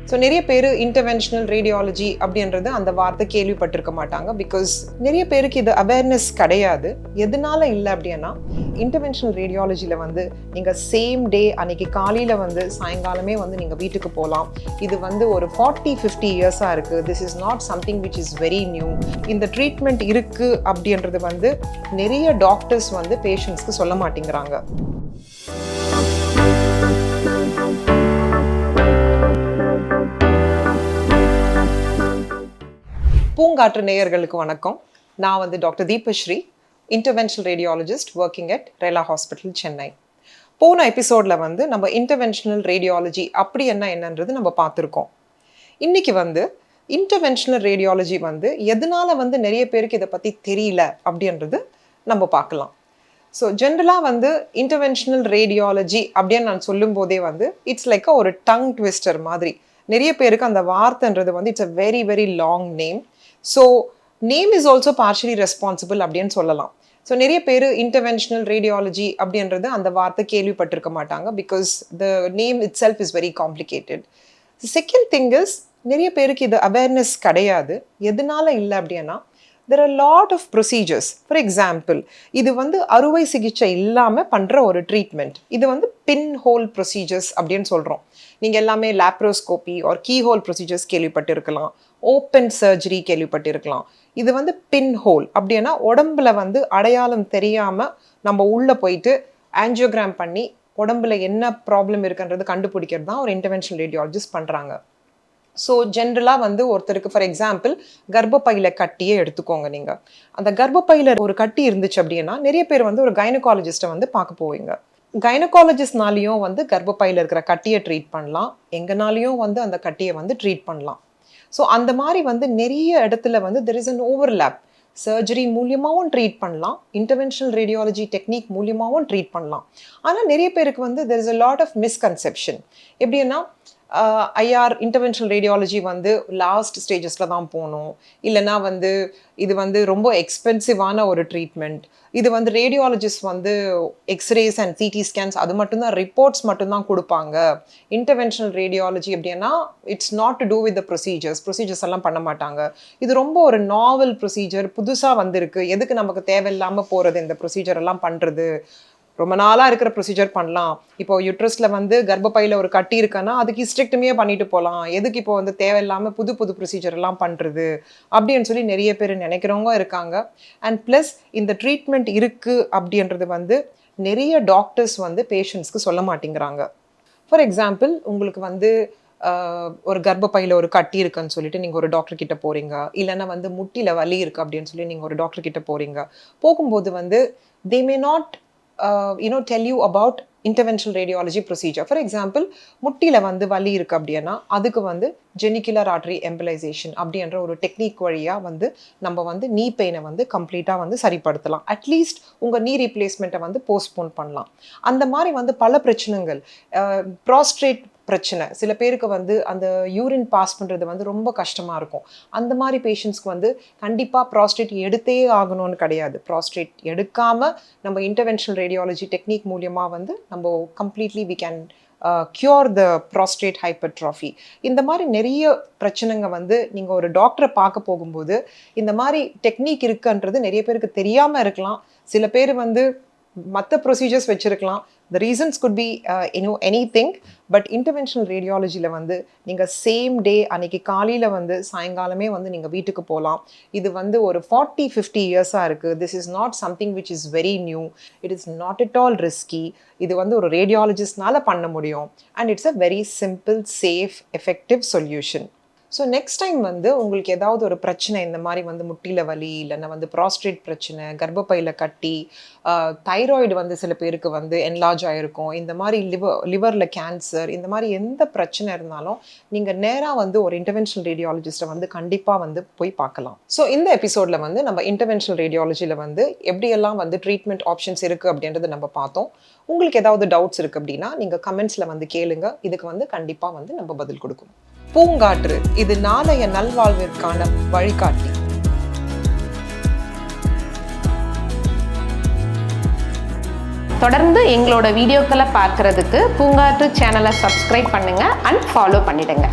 So நிறைய பேர் interventional radiology அப்படின்றது அந்த வார்த்தை கேள்விப்பட்டிருக்க மாட்டாங்க. பிகாஸ் நிறைய பேருக்கு இது அவேர்னஸ் கிடையாது. எதனால இல்லை அப்படின்னா, இன்டர்வென்ஷனல் ரேடியாலஜியில் வந்து நீங்கள் சேம் டே அன்னைக்கு காலையில் வந்து சாயங்காலமே வந்து நீங்கள் வீட்டுக்கு போகலாம். இது வந்து ஒரு 40-50 இயர்ஸாக இருக்குது. This is not something which is very new. இந்த ட்ரீட்மெண்ட் இருக்குது அப்படின்றது வந்து நிறைய டாக்டர்ஸ் வந்து பேஷண்ட்ஸ்க்கு சொல்ல மாட்டேங்கிறாங்க. பூங்காற்று நேயர்களுக்கு வணக்கம். நான் வந்து doctor Deepashree, interventional radiologist working at Rela hospital, Chennai. போன எபிசோடில் வந்து நம்ம இன்டர்வென்ஷனல் ரேடியாலஜி அப்படி என்னன்றது நம்ம பார்த்துருக்கோம். இன்றைக்கி வந்து இன்டர்வென்ஷனல் ரேடியாலஜி வந்து எதனால வந்து நிறைய பேருக்கு இதை பற்றி தெரியல அப்படின்றது நம்ம பார்க்கலாம். ஸோ ஜென்ரலாக வந்து இன்டர்வென்ஷனல் ரேடியாலஜி அப்படின்னு நான் சொல்லும் போதே வந்து இட்ஸ் லைக் ஒரு டங் ட்விஸ்டர் மாதிரி. நிறைய பேருக்கு அந்த வார்த்தைன்றது வந்து it's a very very long name. So name is also partially responsible அப்படின்னு சொல்லலாம். ஸோ நிறைய பேர் இன்டர்வென்ஷனல் ரேடியாலஜி அப்படின்றது அந்த வார்த்தை கேள்விப்பட்டிருக்க மாட்டாங்க. Because the name it self is very complicated. Second thing is, நிறைய பேருக்கு இது அவேர்னஸ் கிடையாது. எதனால இல்லை அப்படின்னா, there are a lot of procedures. For example, இது வந்து அறுவை சிகிச்சை இல்லாமல் பண்ணுற ஒரு ட்ரீட்மெண்ட். இது வந்து பின் ஹோல் ப்ரொசீஜர்ஸ் அப்படின்னு சொல்கிறோம். நீங்கள் எல்லாமே laparoscopy or keyhole procedures கேள்விப்பட்டிருக்கலாம், ஓப்பன் சர்ஜரி கேள்விப்பட்டிருக்கலாம். இது வந்து பின் ஹோல் அப்படின்னா உடம்புல வந்து அடையாளம் தெரியாமல் நம்ம உள்ளே போயிட்டு ஆஞ்சியோகிராம் பண்ணி உடம்புல என்ன ப்ராப்ளம் இருக்குன்றது கண்டுபிடிக்கிறது தான் ஒரு இன்டர்வென்ஷனல் ரேடியாலஜிஸ்ட் பண்ணுறாங்க. ஸோ ஜென்ரலாக வந்து ஒருத்தருக்கு ஃபார் எக்ஸாம்பிள் கர்ப்பப்பையில் கட்டியே எடுத்துக்கோங்க. நீங்கள் அந்த கர்ப்பப்பையில் ஒரு கட்டி இருந்துச்சு அப்படின்னா நிறைய பேர் வந்து ஒரு கைனகாலஜிஸ்ட்டை வந்து பார்க்க போவீங்க. கைனகாலஜிஸ்ட்னாலையும் வந்து கர்ப்பப்பையில் இருக்கிற கட்டியை ட்ரீட் பண்ணலாம், எங்கனாலையும் வந்து அந்த கட்டியை வந்து ட்ரீட் பண்ணலாம். ஸோ அந்த மாதிரி வந்து நிறைய இடத்துல வந்து there is an overlap. Surgery மூலியமாகவும் ட்ரீட் பண்ணலாம், இன்டர்வென்ஷனல் ரேடியாலஜி டெக்னிக் மூலியமாகவும் ட்ரீட் பண்ணலாம். ஆனால் நிறைய பேருக்கு வந்து there is a lot of misconception. எப்படின்னா, ஐஆர் இன்டர்வென்ஷனல் ரேடியாலஜி வந்து லாஸ்ட் ஸ்டேஜஸில் தான் போகணும், இல்லைனா வந்து இது வந்து ரொம்ப எக்ஸ்பென்சிவான ஒரு ட்ரீட்மெண்ட், இது வந்து ரேடியாலஜிஸ்ட் வந்து எக்ஸ்ரேஸ் அண்ட் சிடி ஸ்கேன்ஸ் அது மட்டும்தான் ரிப்போர்ட்ஸ் மட்டும்தான் கொடுப்பாங்க. இன்டர்வென்ஷனல் ரேடியாலஜி அப்படின்னா it's not to do with the procedures எல்லாம் பண்ண மாட்டாங்க. இது ரொம்ப ஒரு நாவல் ப்ரொசீஜர், புதுசாக வந்திருக்கு, எதுக்கு நமக்கு தேவையில்லாமல் போகிறது இந்த ப்ரொசீஜர் எல்லாம் பண்ணுறது, ரொம்ப நாளாக இருக்கிற ப்ரொசீஜர் பண்ணலாம். இப்போ யூட்ரஸில் வந்து கர்ப்பப்பையில் ஒரு கட்டி இருக்குன்னா அதுக்கு ஹிஸ்டெக்டமியே பண்ணிட்டு போகலாம், எதுக்கு இப்போ வந்து தேவையில்லாமல் புது ப்ரொசீஜர் எல்லாம் பண்ணுறது அப்படின்னு சொல்லி நிறைய பேர் நினைக்கிறவங்க இருக்காங்க. அண்ட் ப்ளஸ் இந்த ட்ரீட்மெண்ட் இருக்குது அப்படின்றது வந்து நிறைய டாக்டர்ஸ் வந்து பேஷண்ட்ஸ்க்கு சொல்ல மாட்டேங்கிறாங்க. ஃபார் எக்ஸாம்பிள், உங்களுக்கு வந்து ஒரு கர்ப்பப்பையில் ஒரு கட்டி இருக்குன்னு சொல்லிட்டு நீங்கள் ஒரு டாக்டர் கிட்ட போகிறீங்க, இல்லைன்னா வந்து முட்டியில் வலி இருக்குது அப்படின்னு சொல்லி நீங்கள் ஒரு டாக்டர் கிட்ட போகிறீங்க. போகும்போது வந்து they may not tell you about interventional radiology procedure. For example, முட்டியில் வந்து வலி இருக்குது அப்படின்னா அதுக்கு வந்து ஜெனிகுலர் ஆர்டரி எம்பலைசேஷன் அப்படின்ற ஒரு டெக்னிக் வழியாக வந்து நம்ம வந்து நீ பெயினை வந்து கம்ப்ளீட்டாக வந்து சரிப்படுத்தலாம். அட்லீஸ்ட் உங்கள் நீ ரீப்ளேஸ்மெண்ட்டை வந்து போஸ்ட்போன் பண்ணலாம். அந்த மாதிரி வந்து பல பிரச்சனைகள், ப்ராஸ்ட்ரேட் பிரச்சனை, சில பேருக்கு வந்து அந்த யூரின் பாஸ் பண்ணுறது வந்து ரொம்ப கஷ்டமாக இருக்கும். அந்த மாதிரி பேஷண்ட்ஸ்க்கு வந்து கண்டிப்பாக ப்ராஸ்டேட் எடுத்தே ஆகணும்னு கிடையாது. ப்ராஸ்டேட் எடுக்காமல் நம்ம இன்டர்வென்ஷனல் ரேடியாலஜி டெக்னிக் மூலியமாக வந்து நம்ம completely we can cure the prostate hypertrophy. இந்த மாதிரி நிறைய பிரச்சனைங்க வந்து நீங்கள் ஒரு டாக்டரை பார்க்க போகும்போது இந்த மாதிரி டெக்னிக் இருக்குன்றது நிறைய பேருக்கு தெரியாமல் இருக்கலாம். சில பேர் வந்து மற்ற ப்ரொசீஜர்ஸ் வச்சுருக்கலாம். The reasons could be anything. But interventional ரேடியாலஜியில் வந்து நீங்கள் சேம் டே அன்னைக்கு காலையில் வந்து சாயங்காலமே வந்து நீங்கள் வீட்டுக்கு போகலாம். இது வந்து ஒரு 40-50 இயர்ஸாக இருக்குது. This is not something which is very new. It is not at all risky. இது வந்து ஒரு ரேடியாலஜிஸ்ட்னால பண்ண முடியும். And it's a very simple, safe, effective solution. So next time வந்து உங்களுக்கு ஏதாவது ஒரு பிரச்சனை, இந்த மாதிரி வந்து முட்டியில் வலி, இல்லைன்னா வந்து ப்ராஸ்ட்ரேட் பிரச்சனை, கர்ப்பப்பையில் கட்டி, தைராய்டு வந்து சில பேருக்கு வந்து என்லார்ஜ் ஆகிருக்கும், இந்த மாதிரி லிவரில் கேன்சர், இந்த மாதிரி எந்த பிரச்சனை இருந்தாலும் நீங்கள் நேராக வந்து ஒரு இன்டர்வென்ஷனல் ரேடியாலஜிஸ்ட்டை வந்து கண்டிப்பாக வந்து போய் பார்க்கலாம். ஸோ இந்த எபிசோடில் வந்து நம்ம இன்டர்வென்ஷனல் ரேடியாலஜியில் வந்து எப்படியெல்லாம் வந்து ட்ரீட்மெண்ட் ஆப்ஷன்ஸ் இருக்குது அப்படின்றத நம்ம பார்த்தோம். உங்களுக்கு ஏதாவது டவுட்ஸ் இருக்குது அப்படின்னா நீங்கள் கமெண்ட்ஸில் வந்து கேளுங்க. இதுக்கு வந்து கண்டிப்பாக வந்து நம்ம பதில் கொடுக்கணும். பூங்காற்று, இது நாளைய நல்வாழ்விற்கான வழிகாட்டி. தொடர்ந்து எங்களோட வீடியோக்களை பார்க்கறதுக்கு பூங்காற்று சேனலை சப்ஸ்கிரைப் பண்ணுங்க அண்ட் ஃபாலோ பண்ணிடுங்க.